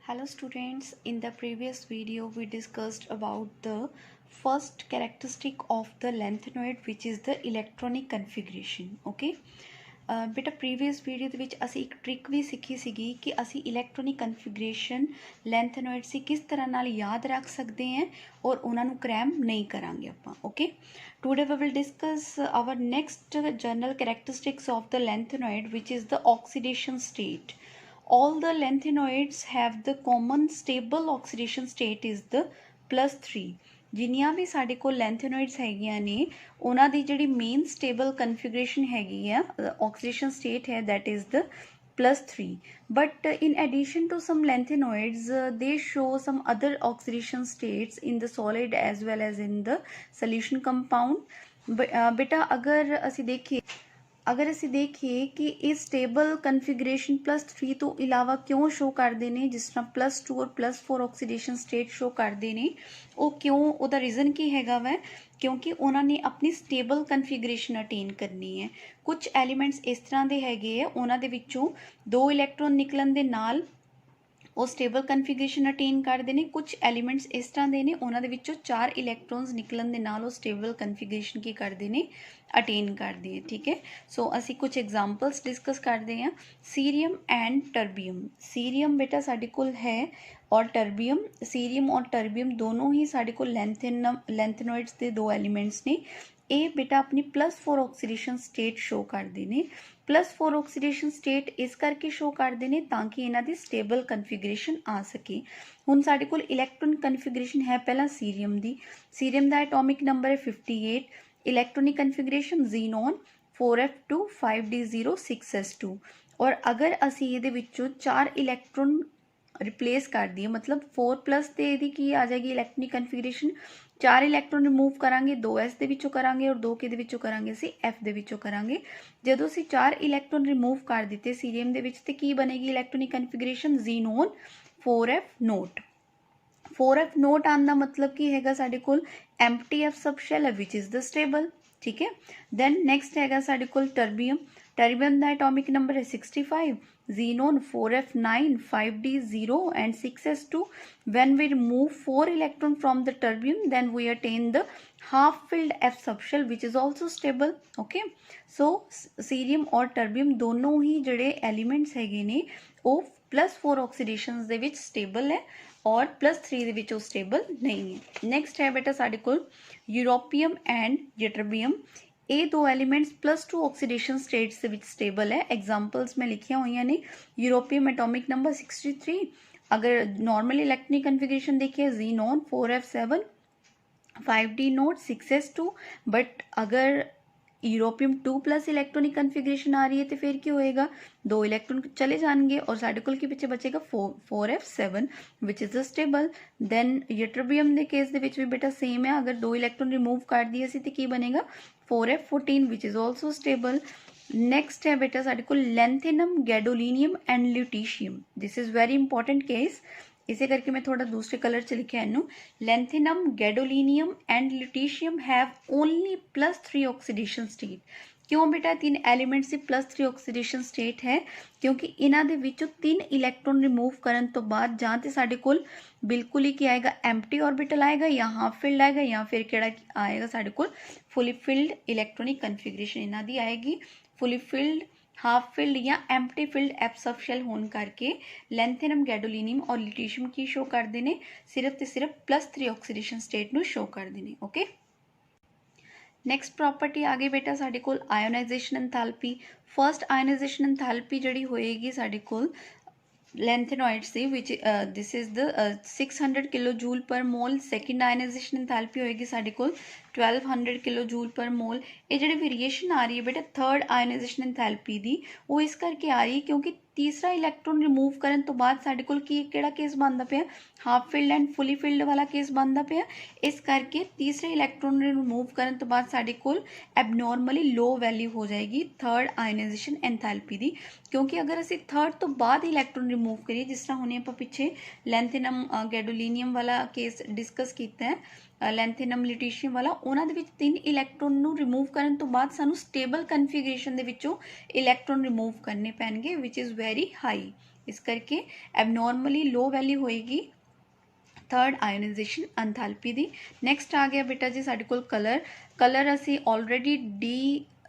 Hello students, in the previous video we discussed about the first characteristic of the lanthanoid which is the electronic configuration. Okay, बेटा previous video ਦੇ ਵਿੱਚ ਅਸੀਂ ਇੱਕ trick ਵੀ ਸਿੱਖੀ ਸੀਗੀ ਕਿ ਅਸੀਂ ਇਲੈਕਟ੍ਰੋਨਿਕ ਕਨਫੀਗਰੇਸ਼ਨ ਲੈਂਥਨੋਇਡ ਸੀ ਕਿਸ ਤਰ੍ਹਾਂ ਨਾਲ ਯਾਦ ਰੱਖ ਸਕਦੇ ਹਾਂ ਔਰ ਉਹਨਾਂ ਨੂੰ ਕ੍ਰੈਮ ਨਹੀਂ ਕਰਾਂਗੇ ਆਪਾਂ. Okay, today we will discuss our next general characteristics of the lanthanoid which is the oxidation state. All the lanthanoids have the common stable oxidation state is the +3. ਜਿੰਨੀਆਂ ਵੀ ਸਾਡੇ ਕੋਲ ਲੈਂਥਨੋਇਡਸ ਹੈਗੀਆਂ ਨੇ ਉਹਨਾਂ ਦੀ ਜਿਹੜੀ ਮੇਨ ਸਟੇਬਲ ਕਨਫੀਗਰੇਸ਼ਨ ਹੈਗੀ ਆ oxidation state ਹੈ that is the +3. But in addition to some lanthanoids they show some other oxidation states in the solid as well as in the solution compound. बेटा अगर ਅਸੀਂ देखिए कि ਇਹ ਸਟੇਬਲ ਕਨਫੀਗਰੇਸ਼ਨ +3 ਤੋਂ ਇਲਾਵਾ ਕਿਉਂ ਸ਼ੋ ਕਰਦੇ ਨੇ ਜਿਸ ਤਰ੍ਹਾਂ +2 ਔਰ +4 ਆਕਸੀਡੇਸ਼ਨ ਸਟੇਟ ਸ਼ੋ ਕਰਦੇ ਨੇ ਉਹ ਕਿਉਂ ਉਹਦਾ ਰੀਜ਼ਨ ਕੀ ਹੈਗਾ ਵਾ ਕਿਉਂਕਿ ਉਹਨਾਂ ਨੇ ਆਪਣੀ ਸਟੇਬਲ ਕਨਫੀਗਰੇਸ਼ਨ ਅਟੇਨ ਕਰਨੀ ਹੈ. ਕੁਝ ਐਲੀਮੈਂਟਸ ਇਸ ਤਰ੍ਹਾਂ ਦੇ ਹੈਗੇ ਆ ਉਹਨਾਂ ਦੇ ਵਿੱਚੋਂ 2 ਇਲੈਕਟ੍ਰੋਨ ਨਿਕਲਣ ਦੇ ਨਾਲ ਉਹ ਸਟੇਬਲ ਕਨਫੀਗਰੇਸ਼ਨ ਅਟੇਨ ਕਰਦੇ ਨੇ. ਕੁਝ ਐਲੀਮੈਂਟਸ ਇਸ ਤਰ੍ਹਾਂ ਦੇ ਨੇ ਉਹਨਾਂ ਦੇ ਵਿੱਚੋਂ 4 ਇਲੈਕਟ੍ਰੋਨਸ ਨਿਕਲਣ ਦੇ ਨਾਲ ਉਹ ਸਟੇਬਲ ਕਨਫੀਗਰੇਸ਼ਨ ਕੀ ਕਰਦੇ ਨੇ ਅਟੇਨ ਕਰਦੇ ਹੈ. ਠੀਕ ਹੈ, ਸੋ ਅਸੀਂ ਕੁਝ ਐਗਜ਼ਾਮਪਲਸ ਡਿਸਕਸ ਕਰਦੇ ਹਾਂ. ਸੀਰੀਅਮ ਐਂਡ ਟਰਬੀਅਮ. ਸੀਰੀਅਮ ਬੇਟਾ ਸਾਡੇ ਕੋਲ ਹੈ और टर्बियम, सीरियम और टर्बियम दोनों ही साढ़े को लैंथेनोइड्स के 2 एलीमेंट्स ने. ये बेटा अपनी +4 ऑक्सीडेशन स्टेट शो करते हैं. +4 ऑक्सीडेशन स्टेट इस करके शो करते हैं ताकि इन्हां दी स्टेबल कन्फिगरेशन आ सके. हुण साढ़े कोल इलैक्ट्रॉन कन्फिगरेशन है पहला सीरियम दी. सीरियम दा एटॉमिक नंबर है 58. Electronic configuration xenon 4f2 5d0 6s2. और अगर असी इहदे विच्चों 4 इलैक्ट्रॉन रिप्लेस कर दिए मतलब 4+ ਤੇ ਇਹਦੀ ਕੀ ਆ ਜਾਏਗੀ ਇਲੈਕਟ੍ਰੋਨਿਕ ਕਨਫੀਗਰੇਸ਼ਨ 4 ਇਲੈਕਟ੍ਰੋਨ ਰਿਮੂਵ ਕਰਾਂਗੇ 2s ਦੇ ਵਿੱਚੋਂ ਕਰਾਂਗੇ ਔਰ 2 ਕਿਹਦੇ ਵਿੱਚੋਂ ਕਰਾਂਗੇ ਅਸੀਂ f ਦੇ ਵਿੱਚੋਂ ਕਰਾਂਗੇ. ਜਦੋਂ ਅਸੀਂ 4 ਇਲੈਕਟ੍ਰੋਨ ਰਿਮੂਵ ਕਰ ਦਿੱਤੇ ਸੀਰੀਅਮ ਦੇ ਵਿੱਚ ਤੇ ਕੀ ਬਣੇਗੀ electronic configuration xenon 4f nought. 4f nought ਆਉਣ ਦਾ ਮਤਲਬ ਕੀ ਹੈਗਾ ਸਾਡੇ ਕੋਲ ਐਮਪਟੀ f ਸਬ ਸ਼ੈਲ ਹੈ ਵਿਚ ਇਜ਼ ਦ ਸਟੇਬਲ. ਠੀਕ ਹੈ, ਦੈਨ ਨੈਕਸਟ ਹੈਗਾ ਸਾਡੇ ਕੋਲ ਟਰਬੀਅਮ. ਟਰਬੀਅਮ ਦਾ ਐਟੋਮਿਕ ਨੰਬਰ ਹੈ 65. Xenon 4f9 5d0 and 6s2. When we remove 4 electron from the terbium then we attain the half filled f subshell which is also stable. Okay, so cerium और terbium दोनों ही जड़े elements हैगे ने वो +4 oxidations दे विच stable है और +3 दे विच वो stable नहीं है. नेक्स्ट है बेटा साडे कोल यूरोपियम एंड यटरबियम. ये 2 एलीमेंट्स +2 ऑक्सीडेशन स्टेट्स ਦੇ ਵਿੱਚ स्टेबल है. एग्जाम्पल्स मैं लिखिया हुई ने. Europium atomic number 63. अगर नॉर्मल इलेक्ट्रॉनिक कन्फिगरेशन देखिए xenon 4f7 5d note 6s2. But अगर यूरोपियम 2+ इलैक्ट्रॉनिक कन्फिगरेशन आ रही है तो फिर क्या होएगा 2 इलैक्ट्रॉन चले जाएंगे और साढ़े कोल के पीछे बचेगा 4f7 which is a stable. Then ytterbium के केस दे विच भी बेटा सेम है. अगर 2 इलैक्ट्रॉन रिमूव कर दिए असी तो की बनेगा 4f14 which is also stable. Next है बेटा साढ़े कोल lanthanum gadolinium and lutetium. This is very important case. इसे करके मैं थोड़ा दूसरे कलर च लिखा इनू. Lanthanum gadolinium and lutetium have only +3 oxidation state. क्यों बेटा 3 एलीमेंट्स की +3 ऑक्सीडेशन स्टेट है क्योंकि इन्हां दे विचों 3 इलैक्ट्रॉन रिमूव करन तो बाद जां ते साडे कोल बिल्कुल ही क्या आएगा एम्प्टी ऑर्बिटल आएगा या हाफ फिल्ड आएगा या फिर केड़ा आएगा साडे कोल फुली फिल्ड इलैक्ट्रॉनिक कन्फिगरेशन इन्हां दी आएगी. फुली फिल्ड हाफ फिल्ड या एम्प्टी फिल्ड एफ सब शैल होने करके लैंथेनम गैडोलिनियम और ल्यूटीशियम की शो करते हैं सिर्फ तो सिर्फ +3 ऑक्सीडेशन स्टेट में शो करते हैं. ओके, नैक्सट प्रॉपर्टी आ गई बेटा साढ़े कोल ionisation enthalpy. First ionisation enthalpy जड़ी होएगी साढ़े कोल लैंथेनोइड से which this is the 600 kilo joule per mole. Second ionisation enthalpy होएगी साढ़े कोल 1200 किलो जूल पर मोल. ये जी वेरीएशन आ रही है बेटा थर्ड आयोनाइजेशन एंथैल्पी दी वो इस करके आ रही है क्योंकि तीसरा इलैक्ट्रॉन रिमूव करन तो बाद साढ़े कोल की केड़ा केस बनता पे half filled and fully filled वाला केस बनता पे. इस करके तीसरे इलैक्ट्रॉन रिमूव करन तो बाद साढ़े कोल एबनॉर्मली लो वैल्यू हो जाएगी थर्ड आयोनाइजेशन एंथैल्पी दी. क्योंकि अगर असी थर्ड तो बाद इलैक्ट्रॉन रिमूव करिए जिस तरह हुणे आपां पिछे लैंथेनम गैडोलिनियम वाला केस डिस्कस किया है लैंथेनम ल्यूटीशियम वाला उन्हां दे विच 3 इलैक्ट्रॉन नूं रिमूव करन तो बाद सानू स्टेबल कन्फिगरेशन दे विचों इलैक्ट्रॉन रिमूव करने पैणगे विच इज़ वेरी हाई. इस करके एबनॉर्मली लो वैल्यू होएगी थर्ड आयोनाइजेशन एंथैल्पी दी। नैक्सट आ गया बेटा जी साडे कोल कलर। कलर असी ऑलरेडी डी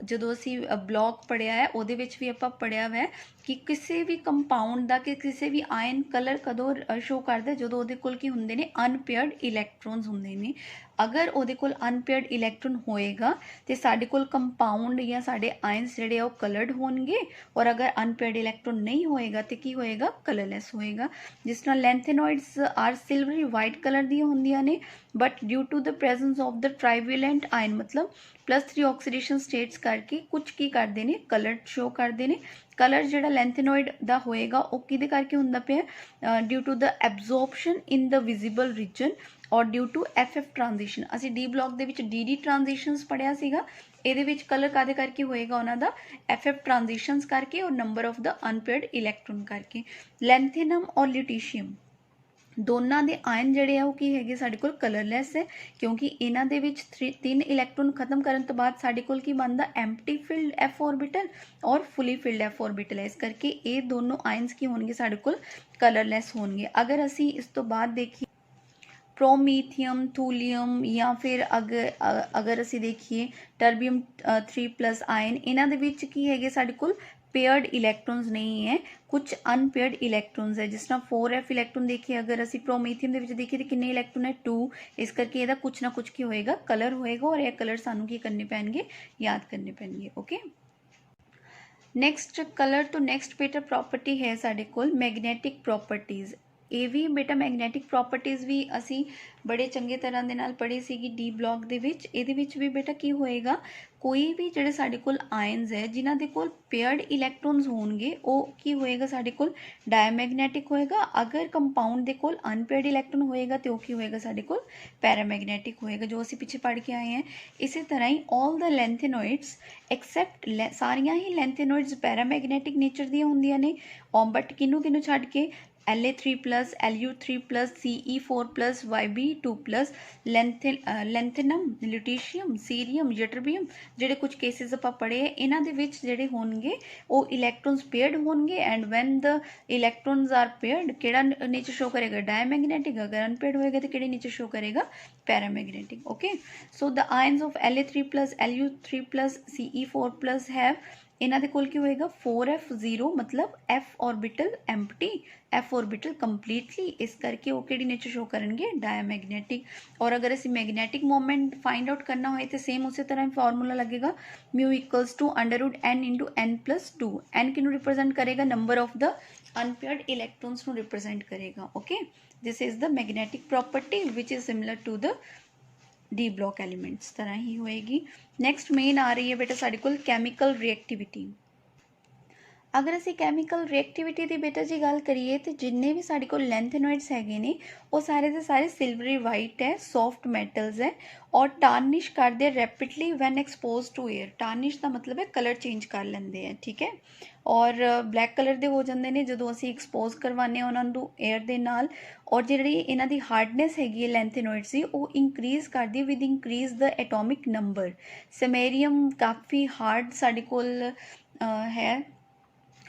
ਜਦੋਂ ਅਸੀਂ ਬਲੌਕ ਪੜਿਆ ਹੈ ਉਹਦੇ ਵਿੱਚ ਵੀ ਆਪਾਂ ਪੜਿਆ ਹੋਇਆ ਕਿ ਕਿਸੇ ਵੀ ਕੰਪਾਊਂਡ ਦਾ ਕਿ ਕਿਸੇ ਵੀ ਆਇਨ ਕਲਰ ਕਦੋਂ ਸ਼ੋ ਕਰਦਾ ਜਦੋਂ ਉਹਦੇ ਕੋਲ ਕੀ ਹੁੰਦੇ ਨੇ ਅਨਪੇਅਰਡ ਇਲੈਕਟ੍ਰੋਨਸ ਹੁੰਦੇ ਨੇ। ਅਗਰ ਉਹਦੇ ਕੋਲ ਅਨਪੇਅਰਡ ਇਲੈਕਟ੍ਰੋਨ ਹੋਏਗਾ ਤੇ ਸਾਡੇ ਕੋਲ ਕੰਪਾਊਂਡ ਜਾਂ ਸਾਡੇ ਆਇਨਸ ਜਿਹੜੇ ਆ ਉਹ ਕਲਰਡ ਹੋਣਗੇ ਔਰ ਅਗਰ ਅਨਪੇਅਰਡ ਇਲੈਕਟ੍ਰੋਨ ਨਹੀਂ ਹੋਏਗਾ ਤੇ ਕੀ ਹੋਏਗਾ ਕਲਰਲੈਸ ਹੋਏਗਾ। ਜਿਸ ਤਰ੍ਹਾਂ lanthanoids are silvery white colour ਦੀਆਂ ਹੁੰਦੀਆਂ ਨੇ but due to the presence of the trivalent ion ਮਤਲਬ +3 ਆਕਸੀਡੇਸ਼ਨ ਸਟੇਟਸ ਕਰਕੇ ਕੁਝ ਕੀ ਕਰਦੇ ਨੇ ਕਲਰ ਸ਼ੋ ਕਰਦੇ ਨੇ। ਕਲਰ ਜਿਹੜਾ ਲੈਂਥेनॉइड ਦਾ ਹੋਏਗਾ ਉਹ ਕਿਹਦੇ ਕਰਕੇ ਹੁੰਦਾ ਪਿਆ due to the absorption in the visible region or due to FF transition. ਅਸੀਂ ਡੀ ਬਲੌਕ ਦੇ ਵਿੱਚ DD ਟ੍ਰਾਂਜੀਸ਼ਨਸ ਪੜਿਆ ਸੀਗਾ ਇਹਦੇ ਵਿੱਚ ਕਲਰ ਕਾਦੇ ਕਰਕੇ ਹੋਏਗਾ ਉਹਨਾਂ ਦਾ FF ਟ੍ਰਾਂਜੀਸ਼ਨਸ ਕਰਕੇ ਔਰ ਨੰਬਰ ਆਫ ਦ ਅਨਪੇਅਰਡ ਇਲੈਕਟ੍ਰੋਨ ਕਰਕੇ। ਲੈਂਥेनम ਔਰ ਲਿਊਟੀਸ਼ੀਅਮ ਦੋਨਾਂ ਦੇ ਆਇਨ ਜਿਹੜੇ ਆ ਉਹ ਕੀ ਹੈਗੇ ਸਾਡੇ ਕੋਲ ਕਲਰਲੈਸ ਹੈ ਕਿਉਂਕਿ ਇਹਨਾਂ ਦੇ ਵਿੱਚ 3 ਇਲੈਕਟ੍ਰੋਨ ਖਤਮ ਕਰਨ ਤੋਂ ਬਾਅਦ ਸਾਡੇ ਕੋਲ ਕੀ ਬਣਦਾ ਐਮਪਟੀ ਫਿਲਡ f ऑर्बिटल ਔਰ ਫੁੱਲੀ ਫਿਲਡ f ऑर्बिटल ਹੈ। ਇਸ ਕਰਕੇ ਇਹ ਦੋਨੋਂ ਆਇਨਸ ਕੀ ਹੋਣਗੇ ਸਾਡੇ ਕੋਲ ਕਲਰਲੈਸ ਹੋਣਗੇ। ਅਗਰ ਅਸੀਂ ਇਸ ਤੋਂ ਬਾਅਦ ਦੇਖੀਏ प्रोमीथियम थूलियम या फिर अगर असी देखिए टर्बियम 3+ आयन इन्हां दे विच की हैगे साडे कोल पेयर्ड इलैक्ट्रॉन्स नहीं है कुछ अनपेयर्ड इलैक्ट्रॉन्स है। जिस तरह 4f इलैक्ट्रॉन देखिए अगर असी प्रोमीथियम दे विच देखिए तो कितने इलैक्ट्रॉन है 2। इस करके इहदा कुछ ना कुछ की होएगा कलर होएगा और यह कलर सानू की करने पैणगे याद करने पैणगे। ओके नैक्सट कलर तो नैक्सट बेटा प्रॉपर्टी है साडे कोल मैगनैटिक प्रॉपर्टीज़। ਇਹ ਵੀ ਬੇਟਾ ਮੈਗਨੈਟਿਕ ਪ੍ਰੋਪਰਟੀਜ਼ ਵੀ ਅਸੀਂ ਬੜੇ ਚੰਗੇ ਤਰ੍ਹਾਂ ਦੇ ਨਾਲ ਪੜ੍ਹੀ ਸੀਗੀ ਡੀ ਬਲੌਕ ਦੇ ਵਿੱਚ। ਇਹਦੇ ਵਿੱਚ ਵੀ ਬੇਟਾ ਕੀ ਹੋਏਗਾ ਕੋਈ ਵੀ ਜਿਹੜੇ ਸਾਡੇ ਕੋਲ ਆਇਨਸ ਹੈ ਜਿਨ੍ਹਾਂ ਦੇ ਕੋਲ ਪੇਅਰਡ ਇਲੈਕਟ੍ਰੋਨਸ ਹੋਣਗੇ ਉਹ ਕੀ ਹੋਏਗਾ ਸਾਡੇ ਕੋਲ ਡਾਇਮੈਗਨੈਟਿਕ ਹੋਏਗਾ। ਅਗਰ ਕੰਪਾਊਂਡ ਦੇ ਕੋਲ ਅਨਪੇਅਰਡ ਇਲੈਕਟ੍ਰੋਨ ਹੋਏਗਾ ਤੇ ਉਹ ਕੀ ਹੋਏਗਾ ਸਾਡੇ ਕੋਲ ਪੈਰਾਮੈਗਨੈਟਿਕ ਹੋਏਗਾ ਜੋ ਅਸੀਂ ਪਿੱਛੇ ਪੜ੍ਹ ਕੇ ਆਏ ਹਾਂ। ਇਸੇ ਤਰ੍ਹਾਂ ਹੀ ਆਲ ਦ ਲੈਂਥेनॉइड्स ਐਕਸੈਪਟ ਸਾਰੀਆਂ ਹੀ ਲੈਂਥेनॉइड्स ਪੈਰਾਮੈਗਨੈਟਿਕ ਨੇਚਰ ਦੀਆਂ ਹੁੰਦੀਆਂ ਨੇ ਬਟ ਕਿਹਨੂੰ ਛੱਡ ਕੇ La3+, Lu3+, Ce4+, Yb2+, ਲੈਂਥेनम ਲਿਊਟੀਸ਼ੀਅਮ ਸੀਰੀਅਮ ਯਟਰਬੀਅਮ ਜਿਹੜੇ ਕੁਝ ਕੇਸਿਸ ਆਪਾਂ ਪੜ੍ਹੇ ਇਹਨਾਂ ਦੇ ਵਿੱਚ ਜਿਹੜੇ ਹੋਣਗੇ ਉਹ ਇਲੈਕਟ੍ਰੋਨਸ ਪੇਅਰਡ ਹੋਣਗੇ and when the electrons are paired ਕਿਹੜਾ ਨੇਚਰ ਸ਼ੋ ਕਰੇਗਾ ਡਾਇਮੈਗਨੈਟਿਕ। ਅਗਰ ਅਨਪੇਅਰਡ ਹੋਏਗਾ ਤਾਂ ਕਿਹੜੇ ਨੇਚਰ ਸ਼ੋ ਕਰੇਗਾ ਪੈਰਾਮੈਗਨੈਟਿਕ। Okay so the ions of La3+, Lu3+, Ce4+ have इन्हां दे कोल की होएगा 4f0 मतलब f orbital empty f orbital completely. इस करके वो किहड़ी नेचर शो करनगे डायमैगनैटिक। और अगर असी मैगनैटिक मोमेंट फाइंड आउट करना होए तो सेम उसी तरह फॉर्मूला लगेगा mu equals to √n × n+2। n किनू रिप्रेजेंट करेगा number of the unpaired electrons नू रिप्रेजेंट करेगा। Okay this is the magnetic property which is similar to the D block elements तरह ही होएगी। नैक्सट मेन आ रही है बेटा साडे कोल कैमिकल रिएक्टिविटी। अगर असी कैमिकल रिएक्टिविटी की बेटा जी गल करिए तो जिन्ने भी साडे कोल ਲੈਂਥेनॉइड्स हैगे ने वो सारे के सारे सिल्वरी वाइट है सॉफ्ट मैटल्स है और टार्निश करते rapidly when exposed to air. Tarnish का मतलब है कलर चेंज कर लेंगे हैं ठीक है और ब्लैक कलर के हो जाते हैं जो असी एक्सपोज करवाने उन्होंने एयर के नाल। और जी इन्ह की हार्डनैस हैगी ਲੈਂਥेनॉइड्स की वो इंक्रीज करती with increase the atomic number. Samarium काफ़ी हार्ड साडे कोल है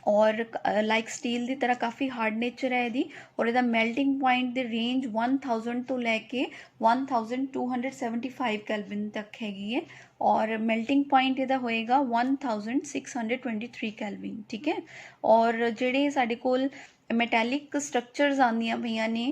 और लाइक स्टील की तरह काफ़ी हार्ड नेचर है यदी और यदा मेल्टिंग पॉइंट द रेंज 1000 तो लैके 1275 कैल्विन तक हैगी है और मेल्टिंग पॉइंट यदा होएगा 1623 कैल्विन ठीक है। और जेडे साडे कोल मैटैलिक स्ट्रक्चर्स आंदियां पईयां ने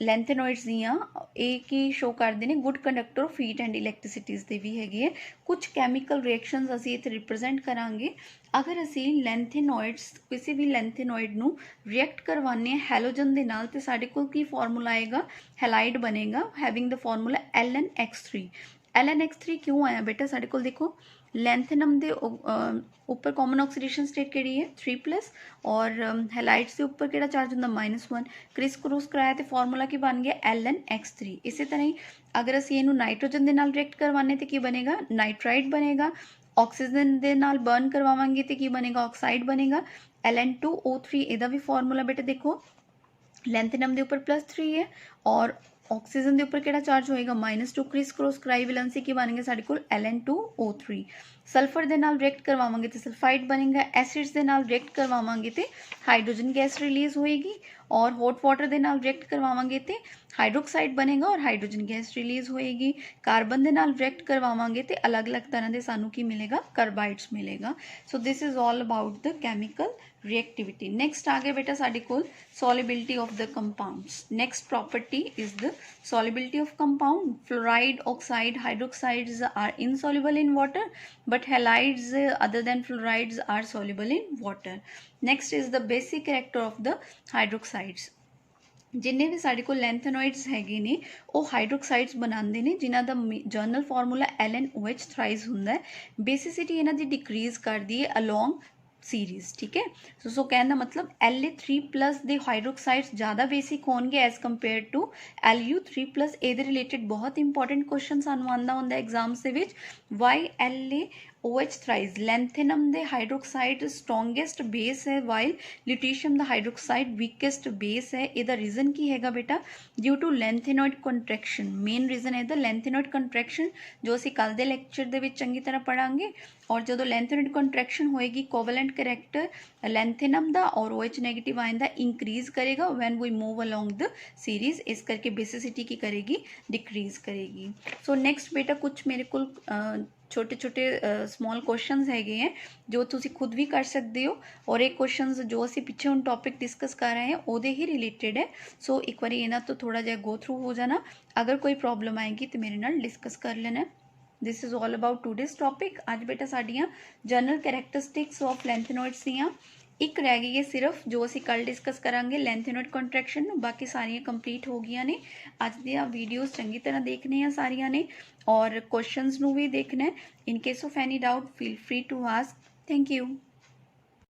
ਲੈਂਥेनॉइड्स दियां ਇਹ ਕੀ शो करते हैं good conductor of heat and electricities ਦੇ भी हैगे है। कुछ कैमिकल रिएक्शनस असी इत्थे रिप्रेजेंट करांगे। अगर असी ਲੈਂਥेनॉइड्स किसी भी ਲੈਂਥेनॉइड नू रिएक्ट करवाने हैलोजन दे नाल ते साडे कोल की फार्मूला आएगा हैलाइड बनेगा having the formula LnX3। LnX3 क्यों आया बेटा साडे कोल देखो ਲੈਂਥेनम दे ऊपर कॉमन ऑक्सीडेशन स्टेट केड़ी है 3+ और हैलाइड्स के ऊपर केड़ा चार्ज होंदा -1 क्रिस क्रॉस कराया तो फार्मूला की बन गया LnX3। इसी तरह ही अगर असी इनू नाइट्रोजन दे नाल रिएक्ट करवाने तो की बनेगा नाइट्राइड बनेगा। ऑक्सीजन दे नाल बर्न करवावांगे तो की बनेगा ऑक्साइड बनेगा Ln2O3। इहदा भी फार्मूला बेटा देखो ਲੈਂਥेनम दे ऊपर +3 है और ऑक्सीजन के ऊपर केड़ा चार्ज होएगा -2 क्रिस क्रॉस कराई वैलेंसी की बन गया साडे कोल Ln2O3। ਸਲਫਰ ਦੇ ਨਾਲ ਰਿਐਕਟ ਕਰਵਾਵਾਂਗੇ ਤੇ ਸਲਫਾਈਡ ਬਣੇਗਾ, ਐਸਿਡਸ ਦੇ ਨਾਲ ਰਿਐਕਟ ਕਰਵਾਵਾਂਗੇ ਤੇ ਹਾਈਡਰੋਜਨ ਗੈਸ ਰਿਲੀਜ਼ ਹੋਏਗੀ, और हॉट वाटर ਦੇ ਨਾਲ ਰਿਐਕਟ ਕਰਵਾਵਾਂਗੇ ਤੇ ਹਾਈਡਰੋਕਸਾਈਡ ਬਣੇਗਾ ਔਰ ਹਾਈਡਰੋਜਨ ਗੈਸ ਰਿਲੀਜ਼ ਹੋਏਗੀ। ਕਾਰਬਨ ਦੇ ਨਾਲ ਰਿਐਕਟ ਕਰਵਾਵਾਂਗੇ ਤੇ ਅਲੱਗ-ਅਲੱਗ ਤਰ੍ਹਾਂ ਦੇ ਸਾਨੂੰ ਕੀ ਮਿਲੇਗਾ, ਕਾਰਬਾਈਡਸ ਮਿਲੇਗਾ। So this is all about the chemical reactivity। next आ गया बेटा साडे कोल solubility of the compounds। next property is the solubility of compound। fluoride, oxide, hydroxides are insoluble in water, but halides other than fluorides are soluble in water। next is the basic character of the hydroxides। ਜਿੰਨੇ ਵੀ ਸਾਡੇ ਕੋਲ ਲੈਂਥेनॉइड्स ਹੈਗੇ ਨੇ ਉਹ ਹਾਈਡਰੋਕਸਾਈਡਸ ਬਣਾਉਂਦੇ ਨੇ, ਜਿਨ੍ਹਾਂ ਦਾ general formula LnOH thrice ਹੁੰਦਾ ਹੈ। ਬੇਸਿਸਿਟੀ ਇਹਨਾਂ ਦੀ ਡਿਕਰੀਜ਼ ਕਰਦੀ ਹੈ ਅਲੋਂਗ सीरीज। ठीक है, सो कहने का मतलब La3+ ਦੇ ਹਾਈਡਰੋਕਸਾਈਡਸ ਜ਼ਿਆਦਾ ਬੇਸਿਕ ਹੋਣਗੇ ਐਜ਼ ਕੰਪੇਅਰ ਟੂ Lu3+। ਇਹਦੇ ਰਿਲੇਟਡ ਬਹੁਤ ਇੰਪੋਰਟੈਂਟ ਕੁਐਸਚਨ ਸਾਨੂੰ ਆਉਂਦਾ ਹੁੰਦਾ ਐਗਜ਼ਾਮਸ ਦੇ ਵਿੱਚ। ਵਾਈ LaOH ਥਰਾਈਸ, ਲੈਂਥेनम ਦੇ ਹਾਈਡਰੋਕਸਾਈਡ ਸਟਰੋਂਗੈਸਟ ਬੇਸ ਹੈ ਵਾਈਲ ਲਿਊਟੀਸ਼ੀਅਮ ਦਾ ਹਾਈਡਰੋਕਸਾਈਡ ਵੀਕੈਸਟ ਬੇਸ ਹੈ। ਇਹਦਾ ਰੀਜ਼ਨ ਕੀ ਹੈਗਾ ਬੇਟਾ, due to lanthanoid contraction. Main reason ਹੈ ਇਹਦਾ ਲੈਂਥेनॉइड ਕੰਟਰੈਕਸ਼ਨ, ਜੋ ਅਸੀਂ ਕੱਲ ਦੇ ਲੈਕਚਰ ਦੇ ਵਿੱਚ ਚੰਗੀ ਤਰ੍ਹਾਂ ਪੜਾਂਗੇ। और जो ਲੈਂਥेनॉइड ਕੰਟਰੈਕਸ਼ਨ ਹੋਏਗੀ ਕੋਵੈਲੈਂਟ ਕਰੈਕਟਰ ਲੈਂਥेनम ਦਾ और OH ਨੈਗੇਟਿव ਆਇਨ ਦਾ इंक्रीज करेगा when we move along the series. इस करके बेसिसिटी की करेगी, डिक्रीज करेगी। सो नेक्स्ट बेटा कुछ मेरे को छोटे छोटे स्मॉल क्वेश्चंस हैगे हैं जो तुसी खुद भी कर सकते हो, और एक क्वेश्चंस जो असी पिछे हुण टॉपिक डिस्कस कर रहे हैं ਉਹਦੇ ही रिलेटेड है। सो एक बार इन्हां तो थोड़ा जिहा गो थ्रू हो जाना, अगर कोई प्रॉब्लम आएगी तो मेरे नाल डिस्कस कर लेना। This is all about today's topic. अज बेटा साडियां जनरल कैरेक्टरिस्टिक्स ऑफ ਲੈਂਥेनॉइड्स ਦੀਆਂ एक रह गई है सिर्फ, जो असी कल डिस्कस करांगे ਲੈਂਥेनॉइड कंट्रैक्शन। बाकी सारियां कंप्लीट हो गई ने। अज दी वीडियोस चंगी तरह देखने हैं सारियां ने, और क्वेश्चंस नू भी देखना है। In case of any doubt feel free to ask. Thank you.